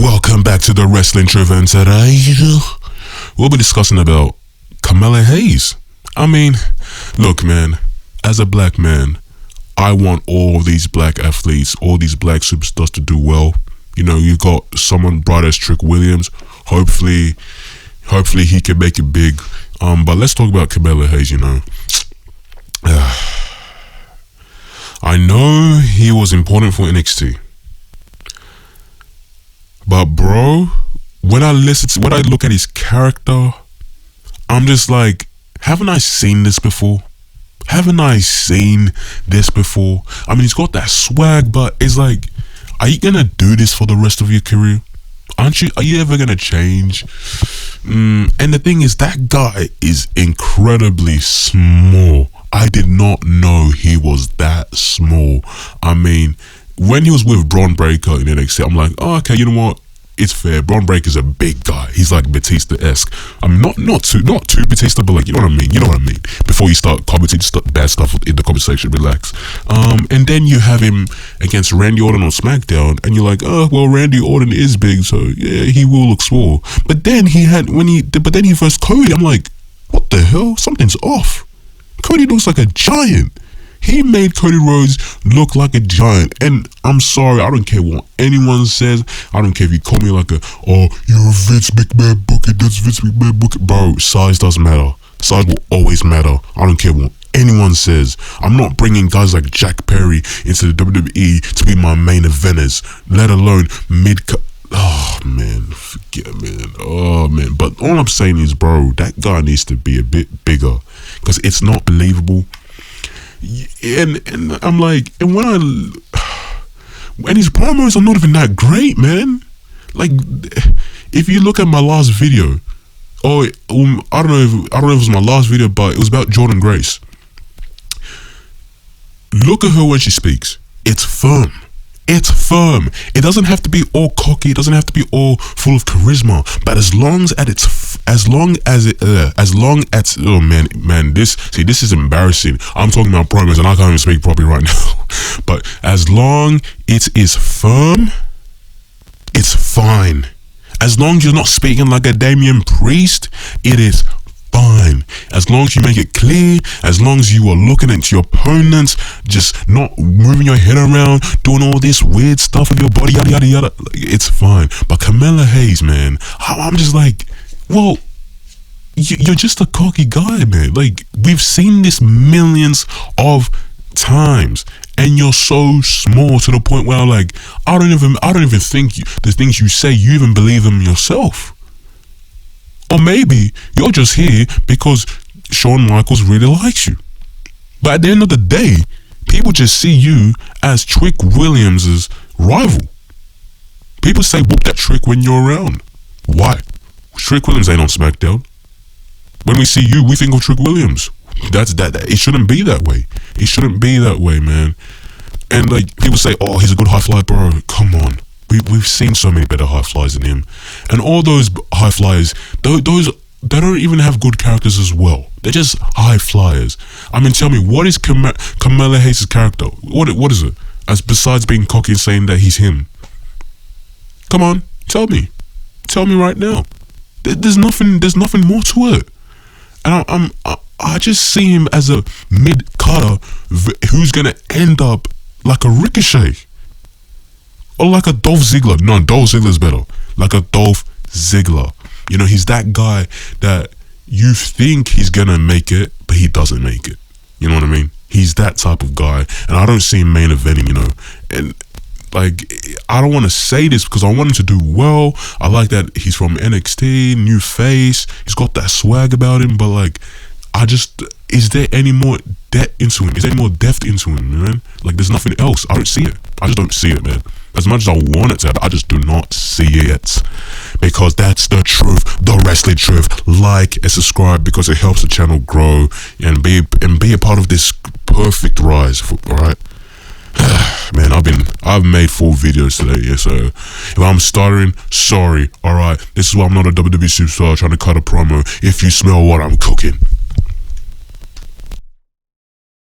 Welcome back to the Wrestling Truth, and today we'll be discussing about Carmelo Hayes. I mean, look man, as a black man, I want all these black athletes, all these black superstars to do well. You know, you got someone bright as Trick Williams. Hopefully he can make it big. But let's talk about Carmelo Hayes, you know. I know he was important for NXT. But bro, when I look at his character, I'm just like, haven't I seen this before? I mean, he's got that swag, but it's like, are you gonna do this for the rest of your career? Are you ever gonna change? And the thing is, that guy is incredibly small. I did not know he was that small. I mean, when he was with Braun Breaker in NXT, I'm like, oh, okay, you know what? It's fair. Braun Breaker's a big guy. He's like Batista-esque. I mean, not too Batista, but like, you know what I mean. Before you start commenting bad stuff in the comment section, relax. And then you have him against Randy Orton on SmackDown, and you're like, oh, well, Randy Orton is big, so yeah, he will look small. But then he versed Cody. I'm like, what the hell? Something's off. Cody looks like a giant. He made Cody Rhodes look like a giant. And I'm sorry, I don't care what anyone says. I don't care if you call me like oh, you're a Vince McMahon booking, that's Vince McMahon booking. Bro, size doesn't matter. Size will always matter. I don't care what anyone says. I'm not bringing guys like Jack Perry into the WWE to be my main eventers, let alone oh man, oh man. But all I'm saying is, bro, that guy needs to be a bit bigger, because it's not believable. And I'm like, and his promos are not even that great, man. Like, if you look at my last video, I don't know if it was my last video, but it was about Jordan Grace. Look at her when she speaks. It's firm. It's firm. It doesn't have to be all cocky. It doesn't have to be all full of charisma. But as long as oh man, this is embarrassing. I'm talking about promos and I can't even speak properly right now. But as long it is firm, it's fine. As long as you're not speaking like a Damian Priest, it is fine. As long as you make it clear, as long as you are looking at your opponents, just not moving your head around, doing all this weird stuff with your body, yada yada yada, it's fine. But Carmelo Hayes, man, I'm just like, well, you're just a cocky guy, man. Like, we've seen this millions of times, and you're so small to the point where, like, I don't even think the things you say, you even believe them yourself. Or maybe you're just here because Shawn Michaels really likes you. But at the end of the day, people just see you as Trick Williams' rival. People say, whoop that Trick when you're around. Why? Trick Williams ain't on SmackDown. When we see you, we think of Trick Williams. It shouldn't be that way. It shouldn't be that way, man. And like, people say, oh, he's a good high flyer, bro. Come on. We've seen so many better high flyers than him. And all those high flyers, they don't even have good characters as well. They're just high flyers. I mean, tell me, what is Carmelo Hayes' character? What is it? As besides being cocky and saying that he's him? Come on, tell me. Tell me right now. There's nothing more to it. And I just see him as a mid-cutter who's gonna end up like a Ricochet. Or like a Dolph Ziggler. No, Dolph Ziggler's better. Like a Dolph Ziggler. You know, he's that guy that you think he's gonna make it, but he doesn't make it. You know what I mean? He's that type of guy. And I don't see him main eventing, you know. And like, I don't want to say this because I want him to do well. I like that he's from NXT, new face. He's got that swag about him, but like, is there any more depth into him? Is there any more depth into him, man? Like, there's nothing else. I don't see it. I just don't see it, man. As much as I want it to happen, I just do not see it. Because that's the truth, the wrestling truth. Like and subscribe because it helps the channel grow and be a part of this perfect rise. Alright? Man, I've made 4 videos today, yeah, so if I'm stuttering, sorry. Alright, this is why I'm not a WWE superstar trying to cut a promo. If you smell what I'm cooking.